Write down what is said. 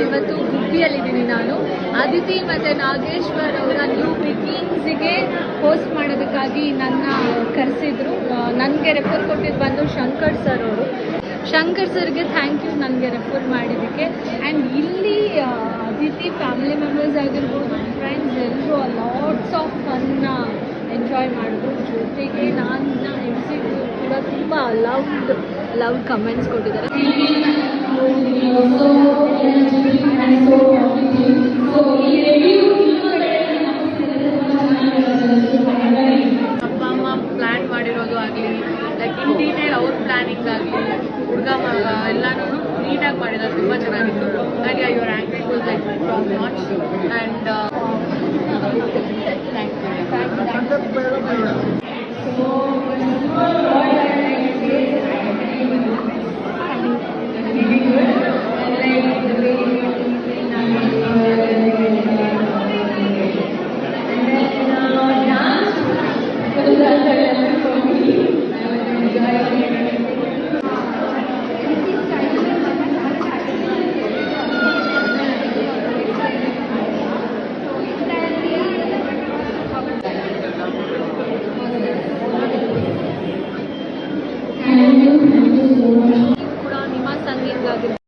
ಇವತ್ತು ಗುಬ್ಬಿಯಲ್ಲಿದ್ದೀನಿ ನಾನು. ಅದಿತಿ ಮತ್ತು ನಾಗೇಶ್ವರ್ ಅವರ ನ್ಯೂ ಬಿಗಿನ್ಸಿಗೆ ಹೋಸ್ಟ್ ಮಾಡೋದಕ್ಕಾಗಿ ನನ್ನ ಕರೆಸಿದ್ರು. ನನಗೆ ರೆಫರ್ ಕೊಟ್ಟಿದ್ದು ಬಂದು ಶಂಕರ್ ಸರ್ ಅವರು. ಶಂಕರ್ ಸರ್ಗೆ ಥ್ಯಾಂಕ್ ಯು ನನಗೆ ರೆಫರ್ ಮಾಡಿದ್ದಕ್ಕೆ. ಆ್ಯಂಡ್ ಇಲ್ಲಿ ಅದಿತಿ ಫ್ಯಾಮಿಲಿ ಮೆಂಬರ್ಸ್ ಆಗಿರ್ಬೋದು, ಫ್ರೆಂಡ್ಸ್ ಎಲ್ಲರೂ ಲಾಟ್ಸ್ ಆಫ್ ಫನ್ನ ಎಂಜಾಯ್ ಮಾಡಿದ್ರು. ಜೊತೆಗೆ ನನ್ನ ಎಮ್ಸಿಗೂ ಕೂಡ ತುಂಬ ಲವ್ ಕಮೆಂಟ್ಸ್ ಕೊಟ್ಟಿದ್ದಾರೆ. ಅಪ್ಪ ಅಮ್ಮ ಪ್ಲ್ಯಾನ್ ಮಾಡಿರೋದು ಆಗಲಿ, ಲೈಕ್ ಇನ್ ಡೀಟೇಲ್ ಅವ್ರ ಪ್ಲ್ಯಾನಿಂಗ್ ಆಗಲಿ, ಹುಡುಗ ಮಗ ಎಲ್ಲನೂ ನೀಟಾಗಿ ಮಾಡಿದ್ದಾರೆ. ತುಂಬ ಚೆನ್ನಾಗಿತ್ತು. And your acting was like top notch. And thank you.